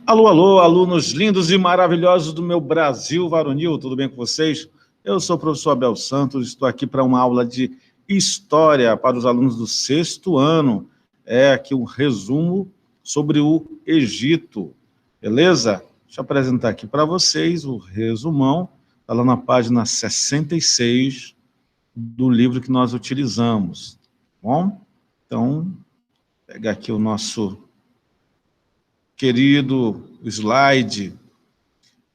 Alô, alô, alunos lindos e maravilhosos do meu Brasil varonil, tudo bem com vocês? Eu sou o professor Abel Santos, estou aqui para uma aula de História para os alunos do 6º ano. É aqui um resumo sobre o Egito, beleza? Deixa eu apresentar aqui para vocês o resumão, está lá na página 66 do livro que nós utilizamos, tá bom? Então, pegar aqui o nosso querido slide.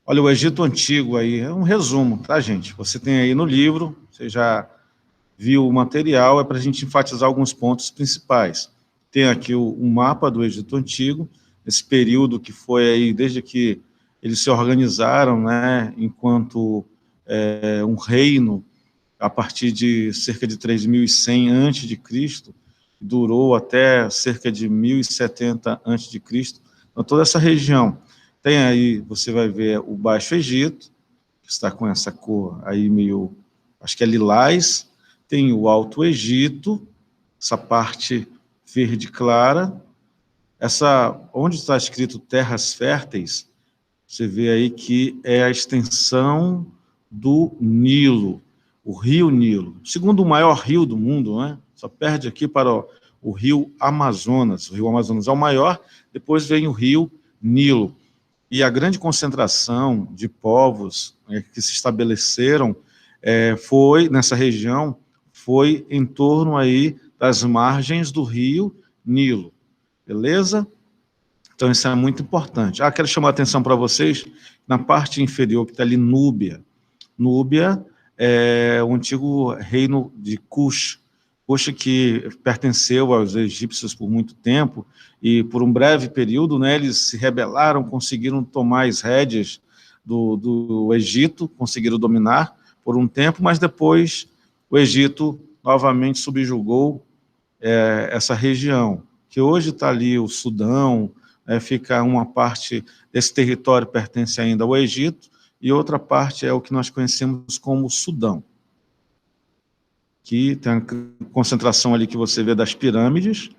Olha, o Egito Antigo aí, é um resumo, tá, gente? Você tem aí no livro, você já viu o material, é para a gente enfatizar alguns pontos principais. Tem aqui o mapa do Egito Antigo, esse período que foi aí, desde que eles se organizaram, né, enquanto um reino, a partir de cerca de 3.100 a.C., durou até cerca de 1070 a.C., então, toda essa região. Tem aí, você vai ver o Baixo Egito, que está com essa cor aí meio, acho que é lilás. Tem o Alto Egito, essa parte verde clara. Essa, onde está escrito terras férteis, você vê aí que é a extensão do Nilo, o rio Nilo. Segundo o maior rio do mundo, né? Só perde aqui para o rio Amazonas. O rio Amazonas é o maior, depois vem o rio Nilo. E a grande concentração de povos que se estabeleceram foi, nessa região, foi em torno aí das margens do rio Nilo, beleza? Então isso é muito importante. Quero chamar a atenção para vocês, na parte inferior que está ali Núbia. Núbia é o antigo reino de Cush, Cush que pertenceu aos egípcios por muito tempo, e por um breve período, né, eles se rebelaram, conseguiram tomar as rédeas do Egito, conseguiram dominar por um tempo, mas depois o Egito novamente subjugou essa região, que hoje está ali o Sudão, fica uma parte desse território pertence ainda ao Egito, e outra parte é o que nós conhecemos como Sudão, que tem a concentração ali que você vê das pirâmides,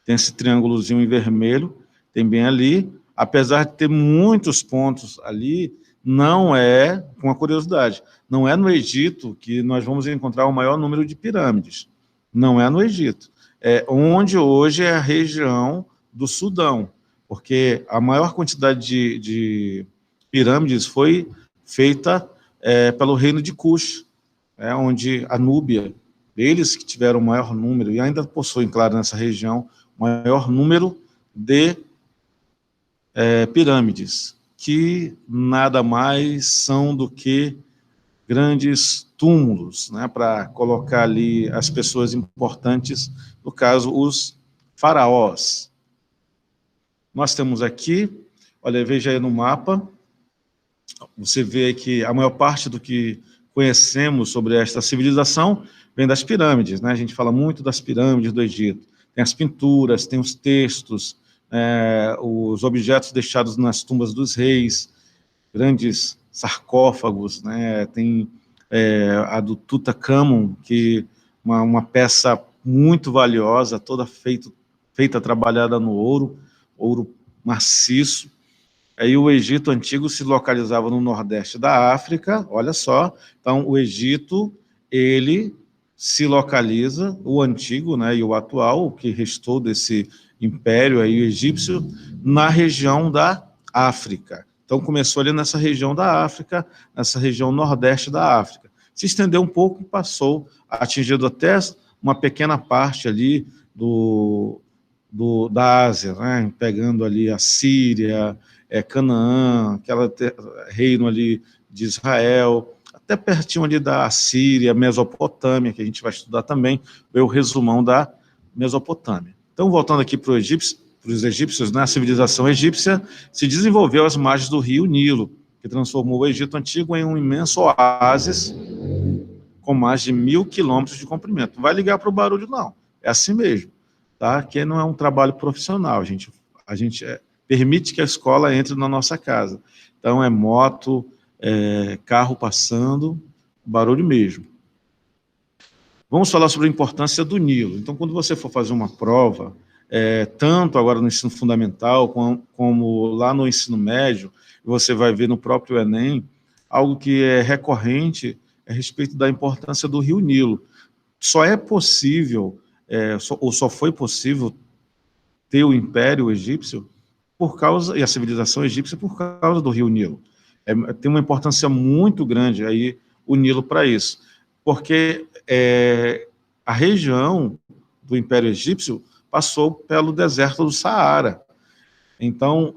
tem esse triângulozinho em vermelho, tem bem ali, apesar de ter muitos pontos ali, não é, com uma curiosidade, não é no Egito que nós vamos encontrar o maior número de pirâmides, não é no Egito, é onde hoje é a região do Sudão, porque a maior quantidade de pirâmides foi feita pelo reino de Cush, onde a Núbia, eles que tiveram o maior número, e ainda possuem, claro, nessa região, o maior número de pirâmides, que nada mais são do que grandes túmulos, né, para colocar ali as pessoas importantes, no caso, os faraós. Nós temos aqui, olha, veja aí no mapa, você vê que a maior parte do que conhecemos sobre esta civilização vem das pirâmides, né? A gente fala muito das pirâmides do Egito. Tem as pinturas, tem os textos, os objetos deixados nas tumbas dos reis, grandes sarcófagos, né? Tem a do Tutankhamon, que uma peça muito valiosa, toda feita trabalhada no ouro maciço. Aí o Egito Antigo se localizava no nordeste da África, olha só, então o Egito, ele se localiza, o antigo, né, e o atual, o que restou desse império aí egípcio, na região da África. Então começou ali nessa região da África, nessa região nordeste da África. Se estendeu um pouco e passou, atingindo até uma pequena parte ali da Ásia, né, pegando ali a Síria, Canaã, aquela reino ali de Israel, até pertinho ali da Síria, Mesopotâmia, que a gente vai estudar também, ver o resumão da Mesopotâmia. Então, voltando aqui para os egípcios, né, a civilização egípcia se desenvolveu às margens do rio Nilo, que transformou o Egito Antigo em um imenso oásis com mais de 1.000 quilômetros de comprimento. Não vai ligar para o barulho, não. É assim mesmo, tá? Que não é um trabalho profissional. A gente permite que a escola entre na nossa casa. Então, é moto, carro passando, barulho mesmo. Vamos falar sobre a importância do Nilo. Então, quando você for fazer uma prova, tanto agora no ensino fundamental, como lá no ensino médio, você vai ver no próprio Enem, algo que é recorrente a respeito da importância do Rio Nilo. Só é possível, ou só foi possível ter o Império Egípcio por causa, e a civilização egípcia por causa do Rio Nilo. Tem uma importância muito grande aí o Nilo para isso, porque a região do Império Egípcio passou pelo deserto do Saara. Então,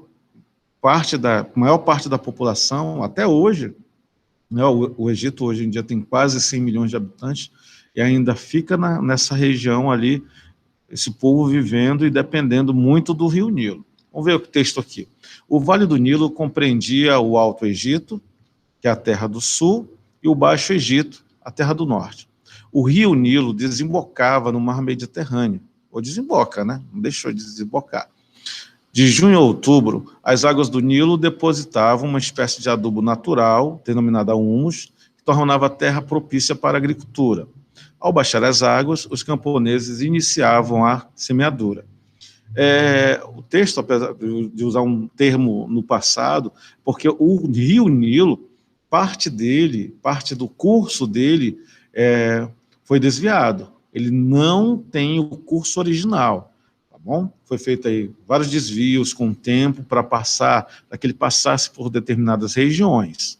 maior parte da população, até hoje, né, o Egito hoje em dia tem quase 100 milhões de habitantes, e ainda fica nessa região ali, esse povo vivendo e dependendo muito do Rio Nilo. Vamos ver o texto aqui. O Vale do Nilo compreendia o Alto Egito, que é a terra do sul, e o Baixo Egito, a terra do norte. O Rio Nilo desembocava no Mar Mediterrâneo, ou desemboca, né? Não deixou de desembocar. De junho a outubro, as águas do Nilo depositavam uma espécie de adubo natural, denominada humus, que tornava a terra propícia para a agricultura. Ao baixar as águas, os camponeses iniciavam a semeadura. O texto, apesar de usar um termo no passado, porque o Rio Nilo, parte do curso dele foi desviado. Ele não tem o curso original. Bom, foi feito aí vários desvios com o tempo para que ele passasse por determinadas regiões.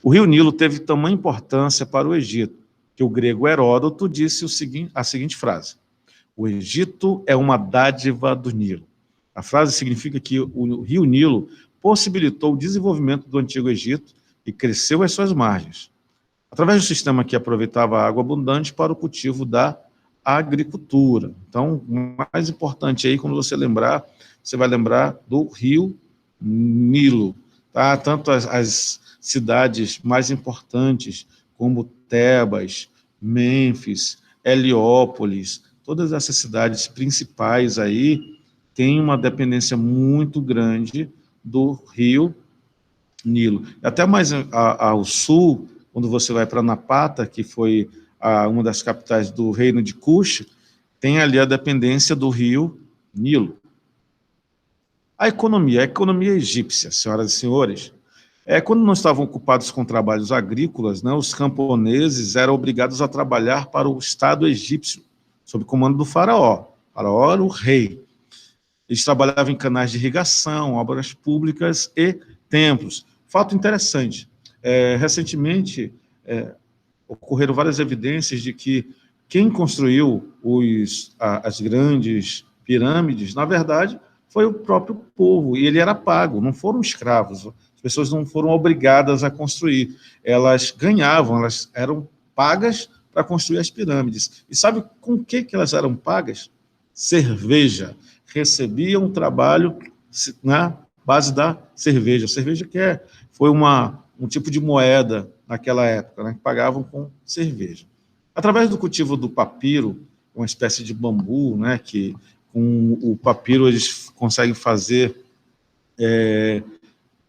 O Rio Nilo teve tamanha importância para o Egito, que o grego Heródoto disse a seguinte frase: o Egito é uma dádiva do Nilo. A frase significa que o Rio Nilo possibilitou o desenvolvimento do Antigo Egito e cresceu às suas margens, através do sistema que aproveitava a água abundante para o cultivo da agricultura. Então, o mais importante aí, quando você lembrar, você vai lembrar do Rio Nilo, tá? Tanto as cidades mais importantes, como Tebas, Mênfis, Heliópolis, todas essas cidades principais aí têm uma dependência muito grande do Rio Nilo. Até mais ao sul, quando você vai para Napata, que foi uma das capitais do reino de Cush, tem ali a dependência do rio Nilo. A economia egípcia, senhoras e senhores, quando não estavam ocupados com trabalhos agrícolas, né, os camponeses eram obrigados a trabalhar para o Estado egípcio, sob comando do faraó. O faraó era o rei. Eles trabalhavam em canais de irrigação, obras públicas e templos. Fato interessante, recentemente ocorreram várias evidências de que quem construiu as grandes pirâmides, na verdade, foi o próprio povo, e ele era pago, não foram escravos. As pessoas não foram obrigadas a construir, elas ganhavam, elas eram pagas para construir as pirâmides. E sabe com que elas eram pagas? Cerveja. Recebiam trabalho na base da cerveja. A cerveja foi um tipo de moeda naquela época, né, que pagavam com cerveja. Através do cultivo do papiro, uma espécie de bambu, né, que com o papiro eles conseguem fazer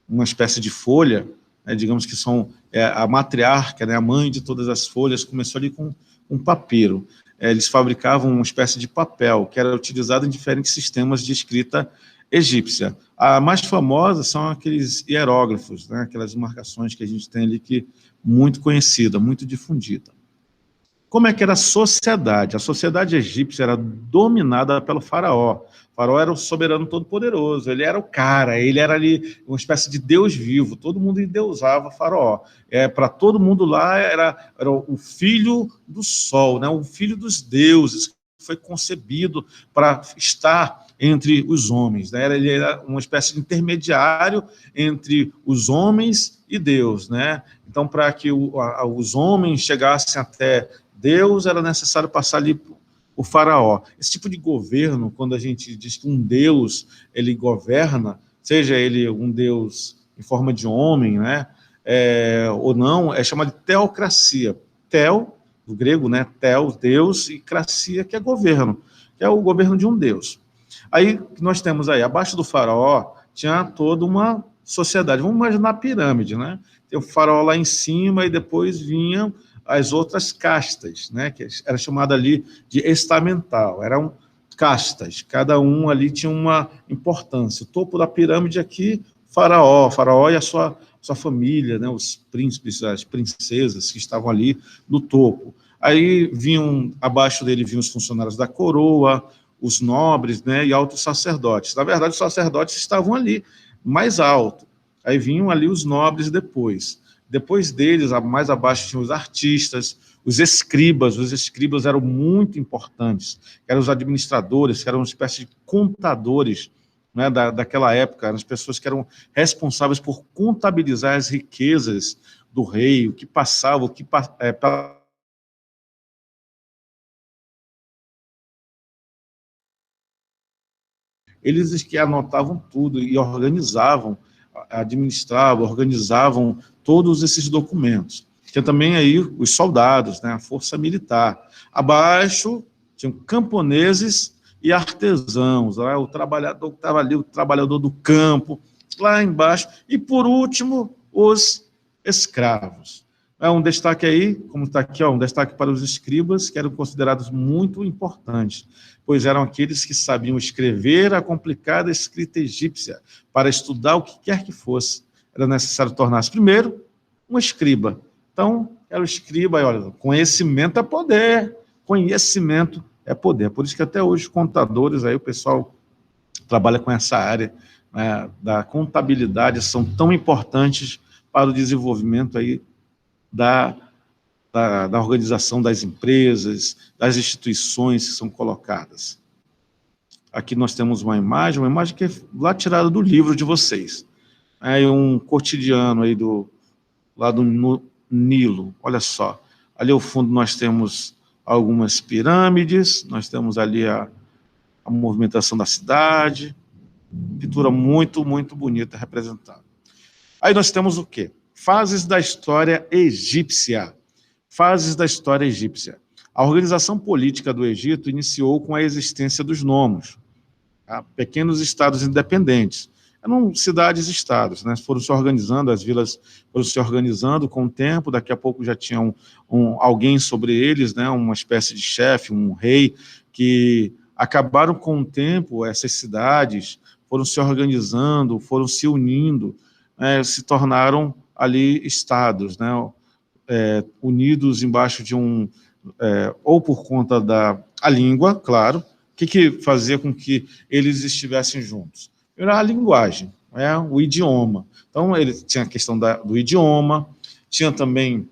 uma espécie de folha, né, digamos que são a matriarca, né, a mãe de todas as folhas, começou ali com um papiro. Eles fabricavam uma espécie de papel, que era utilizado em diferentes sistemas de escrita egípcia. A mais famosa são aqueles hieróglifos, né, aquelas marcações que a gente tem ali, muito conhecida, muito difundida. Como é que era a sociedade? A sociedade egípcia era dominada pelo faraó. O faraó era o soberano todo-poderoso, ele era o cara, ele era ali uma espécie de Deus vivo, todo mundo endeusava o faraó. Para todo mundo lá era o filho do sol, né, o filho dos deuses, que foi concebido para estar entre os homens, né? Ele era uma espécie de intermediário entre os homens e Deus, né? Então, para que os homens chegassem até Deus, era necessário passar ali o faraó. Esse tipo de governo, quando a gente diz que um Deus ele governa, seja ele um Deus em forma de homem, né, ou não, é chamado de teocracia. Teo, do grego, né, Theos, Deus, e cracia, que é governo, que é o governo de um Deus. Aí nós temos aí, abaixo do faraó, tinha toda uma sociedade. Vamos imaginar a pirâmide, né? Tem o faraó lá em cima e depois vinham as outras castas, né? Que era chamada ali de estamental. Eram castas, cada um ali tinha uma importância. O topo da pirâmide aqui, faraó e a sua família, né, os príncipes, as princesas que estavam ali no topo. Aí abaixo dele vinham os funcionários da coroa, os nobres, né, e altos sacerdotes. Na verdade, os sacerdotes estavam ali, mais alto. Aí vinham ali os nobres depois. Depois deles, mais abaixo, tinham os artistas, os escribas eram muito importantes, eram os administradores, eram uma espécie de contadores, né, daquela época, eram as pessoas que eram responsáveis por contabilizar as riquezas do rei, o que passava, eles que anotavam tudo e organizavam todos esses documentos. Tinha também aí os soldados, né, a força militar. Abaixo tinham camponeses e artesãos, lá, o trabalhador que estava ali, o trabalhador do campo, lá embaixo. E, por último, os escravos. É um destaque aí, como está aqui, um destaque para os escribas, que eram considerados muito importantes, pois eram aqueles que sabiam escrever a complicada escrita egípcia. Para estudar o que quer que fosse, era necessário tornar-se, primeiro, um escriba. Então, era o escriba, e olha, conhecimento é poder, conhecimento é poder. Por isso que até hoje, contadores, aí o pessoal trabalha com essa área, né, da contabilidade, são tão importantes para o desenvolvimento aí da organização das empresas, das instituições que são colocadas. Aqui nós temos uma imagem que é lá tirada do livro de vocês. É um cotidiano aí lá do Nilo, olha só. Ali ao fundo nós temos algumas pirâmides, nós temos ali a movimentação da cidade, pintura muito, muito bonita representada. Aí nós temos o quê? Fases da história egípcia. Fases da história egípcia. A organização política do Egito iniciou com a existência dos nomos, tá? Pequenos estados independentes. Eram cidades-estados, né? Foram se organizando, as vilas foram se organizando com o tempo, daqui a pouco já tinha alguém sobre eles, né? Uma espécie de chefe, um rei, que acabaram com o tempo, essas cidades foram se organizando, foram se unindo, se tornaram ali estados, né? Unidos embaixo de ou por conta a língua, claro. O que fazia com que eles estivessem juntos? Era a linguagem, o idioma. Então, ele tinha a questão do idioma, tinha também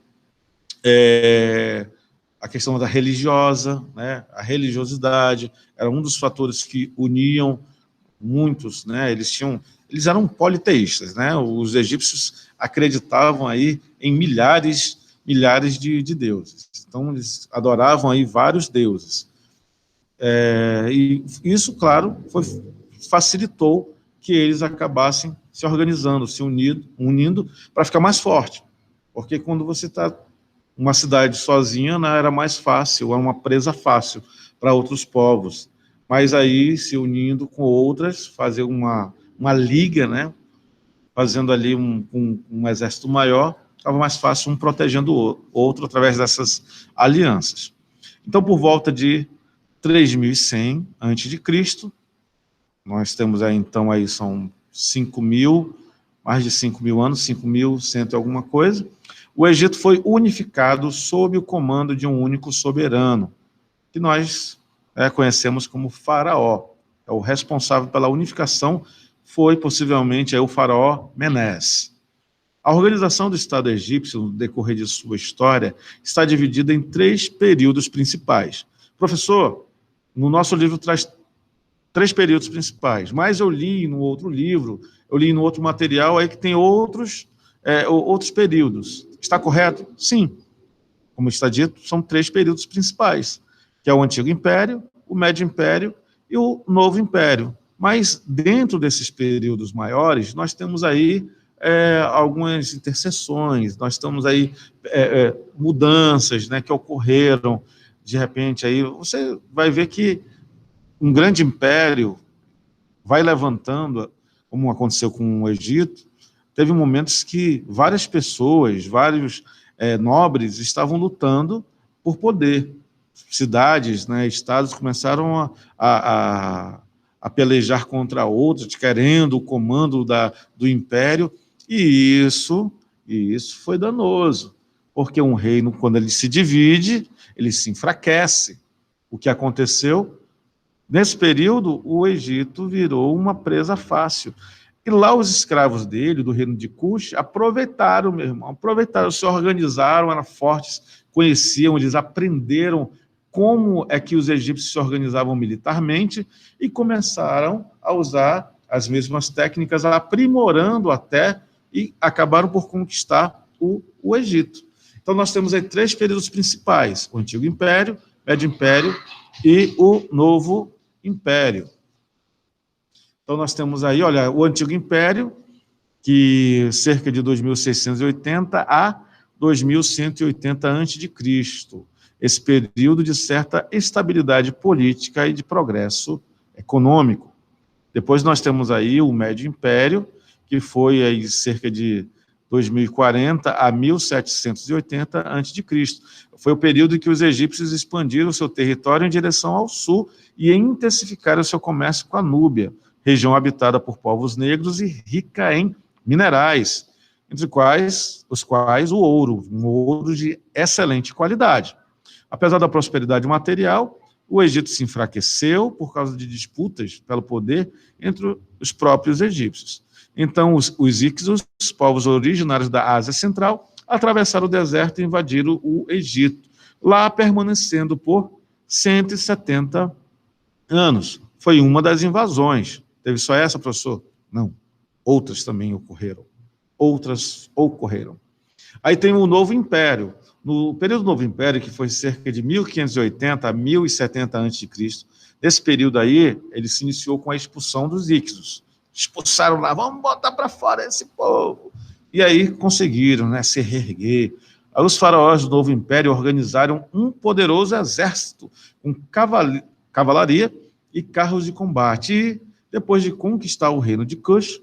a questão da religiosa, né? A religiosidade era um dos fatores que uniam muitos, né? Eles eram politeístas, né? Os egípcios acreditavam aí em milhares de deuses. Então, eles adoravam aí vários deuses. E isso, claro, facilitou que eles acabassem se organizando, se unindo para ficar mais forte. Porque quando você está uma cidade sozinha, né, era mais fácil, era uma presa fácil para outros povos. Mas aí, se unindo com outras, fazer uma liga, né, fazendo ali um exército maior, estava mais fácil um protegendo o outro através dessas alianças. Então, por volta de 3100 a.C., nós temos aí, então, aí são 5.000, mais de 5.000 anos, 5.100 e alguma coisa, o Egito foi unificado sob o comando de um único soberano, que nós conhecemos como faraó. O responsável pela unificação foi, possivelmente, o faraó Menés. A organização do Estado egípcio, no decorrer de sua história, está dividida em 3 períodos principais. Professor, no nosso livro traz 3 períodos principais, mas eu li no outro livro, eu li no outro material, aí que tem outros períodos. Está correto? Sim. Como está dito, são 3 períodos principais, que é o Antigo Império, o Médio Império e o Novo Império. Mas, dentro desses períodos maiores, nós temos aí algumas interseções, nós temos aí mudanças, né, que ocorreram, de repente, aí você vai ver que um grande império vai levantando, como aconteceu com o Egito. Teve momentos que várias pessoas, vários nobres estavam lutando por poder. cidades, né, estados começaram a pelejar contra outros, querendo o comando do império, e isso foi danoso, porque um reino, quando ele se divide, ele se enfraquece. O que aconteceu? Nesse período, o Egito virou uma presa fácil. E lá os escravos dele, do reino de Cush, aproveitaram, meu irmão, aproveitaram, se organizaram, eram fortes, conheciam, eles aprenderam como é que os egípcios se organizavam militarmente e começaram a usar as mesmas técnicas, aprimorando até, e acabaram por conquistar o Egito. Então nós temos aí 3 períodos principais: o Antigo Império, Médio Império e o Novo Império. Então nós temos aí, olha, o Antigo Império, que cerca de 2680 a 2180 a.C., esse período de certa estabilidade política e de progresso econômico. Depois nós temos aí o Médio Império, que foi aí cerca de 2040 a 1780 a.C. Foi o período em que os egípcios expandiram seu território em direção ao sul e intensificaram seu comércio com a Núbia, região habitada por povos negros e rica em minerais, entre os quais o ouro, um ouro de excelente qualidade. Apesar da prosperidade material, o Egito se enfraqueceu por causa de disputas pelo poder entre os próprios egípcios. Então, os Íxos, povos originários da Ásia Central, atravessaram o deserto e invadiram o Egito, lá permanecendo por 170 anos. Foi uma das invasões. Teve só essa, professor? Não. Outras também ocorreram. Aí tem o Novo Império. No período do Novo Império, que foi cerca de 1580 a 1070 a.C., nesse período aí, ele se iniciou com a expulsão dos Íxos. Expulsaram lá, vamos botar para fora esse povo. E aí conseguiram, né, se reerguer. Aí os faraós do Novo Império organizaram um poderoso exército com cavalaria e carros de combate. E, depois de conquistar o reino de Cush,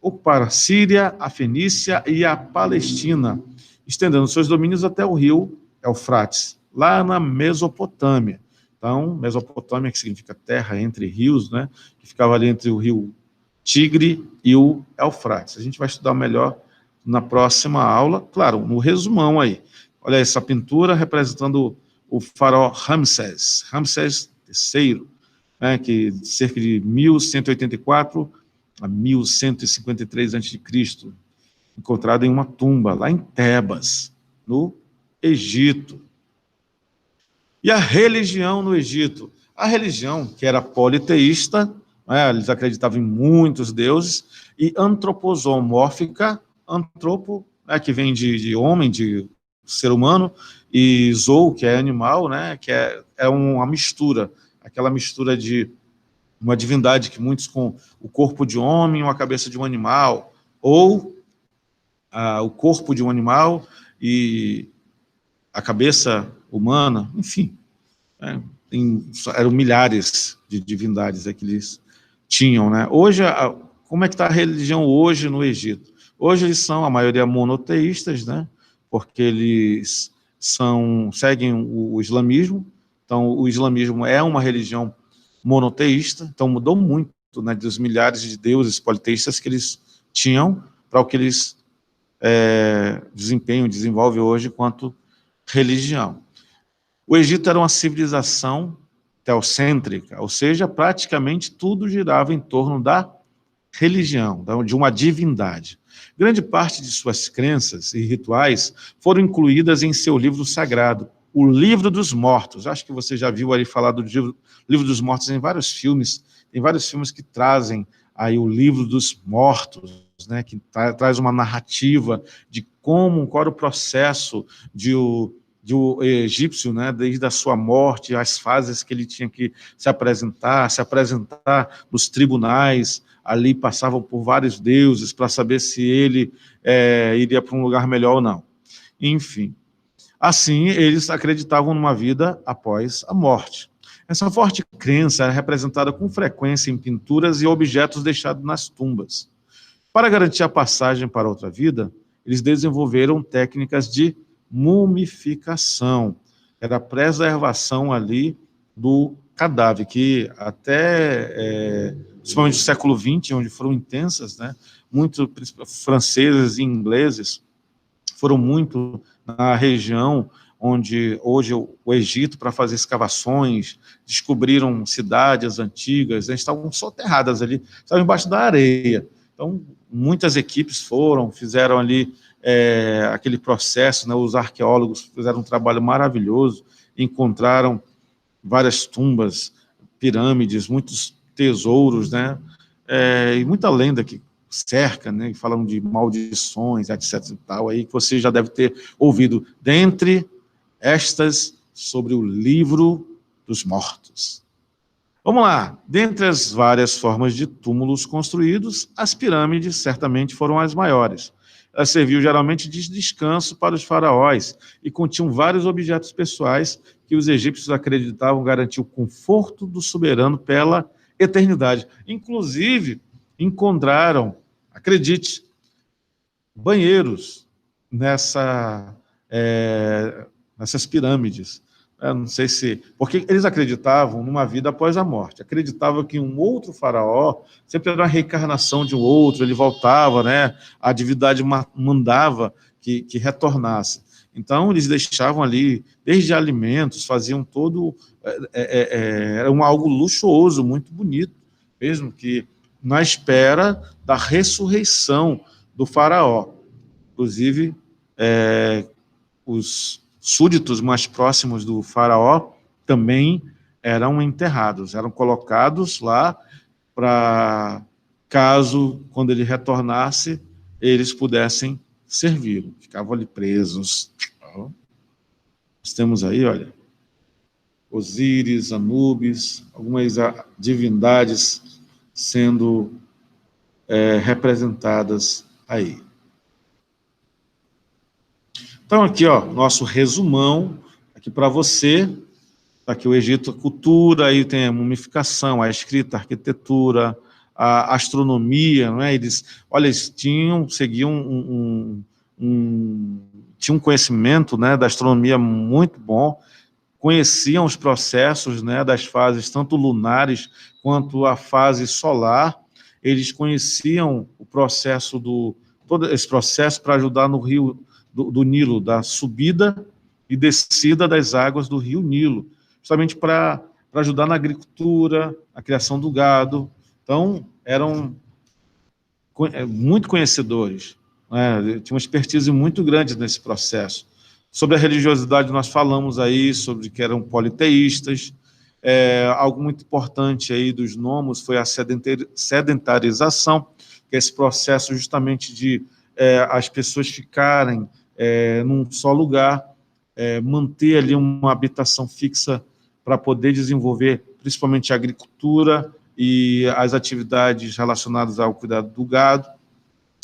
ocuparam a Síria, a Fenícia e a Palestina, estendendo seus domínios até o rio Eufrates, lá na Mesopotâmia. Então, Mesopotâmia, que significa terra entre rios, né, que ficava ali entre o rio Tigre e o Eufrates. A gente vai estudar melhor na próxima aula, claro, no resumão aí. Olha essa pintura representando o faraó Ramsés III, né, que cerca de 1184 a 1153 a.C., encontrado em uma tumba, lá em Tebas, no Egito. E a religião no Egito? A religião, que era politeísta, né, eles acreditavam em muitos deuses, e antroposomórfica, antropo, né, que vem de homem, de ser humano, e zoou, que é animal, né, que é uma mistura, aquela mistura de uma divindade que muitos com o corpo de homem ou a cabeça de um animal, ou o corpo de um animal e a cabeça humana, enfim. Eram milhares de divindades que eles tinham, né? Hoje, como é que está a religião hoje no Egito? Hoje eles são, a maioria, monoteístas, né? Porque eles seguem o islamismo. Então, o islamismo é uma religião monoteísta, então mudou muito, né, dos milhares de deuses politeístas que eles tinham para o que eles desenvolvem hoje quanto religião. O Egito era uma civilização teocêntrica, ou seja, praticamente tudo girava em torno da religião, de uma divindade. Grande parte de suas crenças e rituais foram incluídas em seu livro sagrado, o Livro dos Mortos. Acho que você já viu ali falar do Livro dos Mortos em vários filmes. Tem vários filmes que trazem aí o Livro dos Mortos, né, que traz uma narrativa de qual era o processo de o egípcio, né, desde a sua morte, as fases que ele tinha que se apresentar nos tribunais, ali passavam por vários deuses para saber se ele iria para um lugar melhor ou não. Enfim, assim, eles acreditavam numa vida após a morte. Essa forte crença era representada com frequência em pinturas e objetos deixados nas tumbas. Para garantir a passagem para outra vida, eles desenvolveram técnicas de mumificação. era a preservação ali do cadáver, que até, principalmente no século XX, onde foram intensas, né, muitos franceses e ingleses foram muito na região onde hoje o Egito, para fazer escavações, descobriram cidades antigas, né, estavam soterradas ali, estavam embaixo da areia. Então, muitas equipes fizeram ali aquele processo, né, os arqueólogos fizeram um trabalho maravilhoso, encontraram várias tumbas, pirâmides, muitos tesouros, né, e muita lenda que cerca, né, falam de maldições, etc. e tal, aí que você já deve ter ouvido, dentre estas, sobre o livro dos mortos. Vamos lá, dentre as várias formas de túmulos construídos, as pirâmides certamente foram as maiores. Elas serviam geralmente de descanso para os faraós e continham vários objetos pessoais que os egípcios acreditavam garantir o conforto do soberano pela eternidade. Inclusive, encontraram, acredite, banheiros nessas pirâmides. Eu não sei se... Porque eles acreditavam numa vida após a morte. Acreditavam que um outro faraó sempre era uma reencarnação de um outro, ele voltava, né? A divindade mandava que retornasse. Então, eles deixavam ali, desde alimentos, faziam todo... Era algo luxuoso, muito bonito, mesmo que na espera da ressurreição do faraó. Inclusive, os súditos mais próximos do faraó também eram enterrados, eram colocados lá para, caso, quando ele retornasse, eles pudessem servi-lo. Ficavam ali presos. Nós temos aí, olha, Osíris, Anubis, algumas divindades sendo representadas aí. Então, aqui, ó, nosso resumão, aqui para você, aqui o Egito, a cultura, aí tem a mumificação, a escrita, a arquitetura, a astronomia, não é? Eles seguiam tinham um conhecimento, né, da astronomia muito bom, conheciam os processos, né, das fases, tanto lunares quanto a fase solar, eles conheciam o processo todo esse processo para ajudar no rio do Nilo, da subida e descida das águas do rio Nilo, justamente para ajudar na agricultura, na criação do gado. Então, eram muito conhecedores, né? Tinha uma expertise muito grande nesse processo. Sobre a religiosidade, nós falamos aí sobre que eram politeístas. Algo muito importante aí dos nomos foi a sedentarização, que é esse processo justamente de as pessoas ficarem num só lugar, manter ali uma habitação fixa para poder desenvolver principalmente a agricultura e as atividades relacionadas ao cuidado do gado.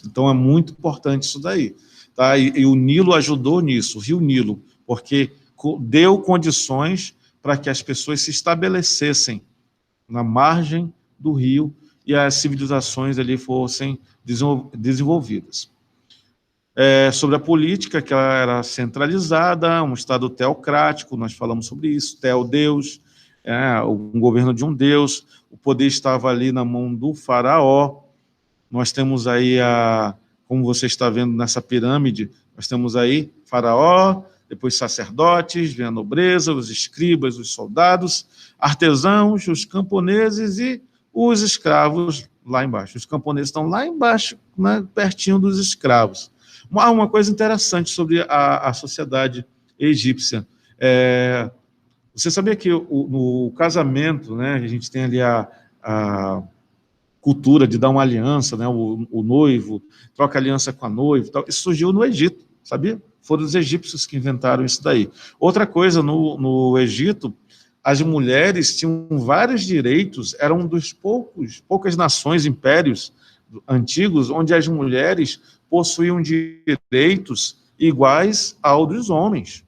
Então é muito importante isso daí. Tá? E o Nilo ajudou nisso, o rio Nilo, porque deu condições para que as pessoas se estabelecessem na margem do rio e as civilizações ali fossem desenvolvidas. Sobre a política, que ela era centralizada, um Estado teocrático, nós falamos sobre isso, Deus, um governo de um Deus, o poder estava ali na mão do faraó. Nós temos aí, como você está vendo nessa pirâmide, nós temos aí faraó, depois sacerdotes, vem a nobreza, os escribas, os soldados, artesãos, os camponeses e os escravos lá embaixo. Os camponeses estão lá embaixo, né, pertinho dos escravos. Uma coisa interessante sobre a sociedade egípcia. Você sabia que no casamento, né, a gente tem ali a cultura de dar uma aliança, né, o noivo troca aliança com a noiva, tal. Isso surgiu no Egito, sabia? Foram os egípcios que inventaram isso daí. Outra coisa, no Egito, as mulheres tinham vários direitos, eram dos poucas nações, impérios antigos, onde as mulheres possuíam direitos iguais ao dos homens.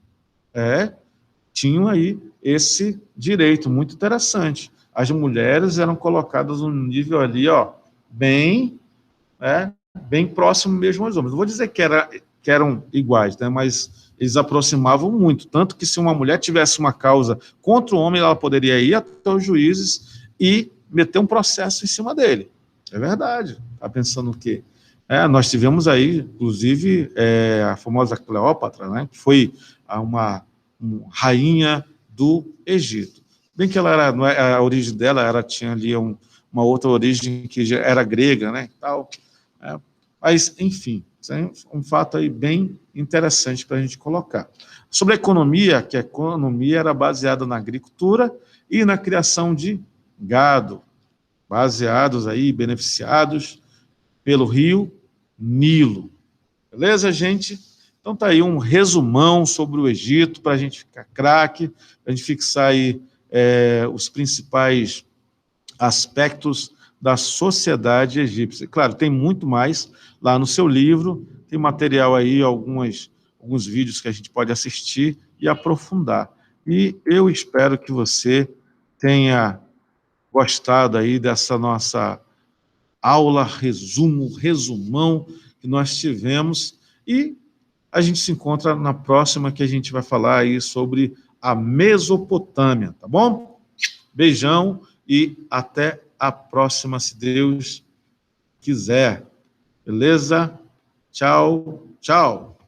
Tinham aí esse direito, muito interessante. As mulheres eram colocadas num nível ali, ó, bem próximo mesmo aos homens. Não vou dizer que que eram iguais, né? Mas eles aproximavam muito, tanto que se uma mulher tivesse uma causa contra o homem, ela poderia ir até os juízes e meter um processo em cima dele. É verdade. Está pensando o quê? Nós tivemos aí, inclusive, a famosa Cleópatra, né, que foi uma rainha do Egito. Bem que ela era, a origem dela tinha ali uma outra origem que já era grega, né, e tal. Mas, enfim, isso é um fato aí bem interessante para a gente colocar. Sobre a economia, que a economia era baseada na agricultura e na criação de gado, baseados aí, beneficiados pelo rio Nilo. Beleza, gente? Então tá aí um resumão sobre o Egito, para a gente ficar craque, para a gente fixar aí os principais aspectos da sociedade egípcia. Claro, tem muito mais lá no seu livro, tem material aí, alguns vídeos que a gente pode assistir e aprofundar. E eu espero que você tenha gostado aí dessa nossa aula, resumão que nós tivemos, e a gente se encontra na próxima, que a gente vai falar aí sobre a Mesopotâmia, tá bom? Beijão e até a próxima, se Deus quiser. Beleza? Tchau, tchau.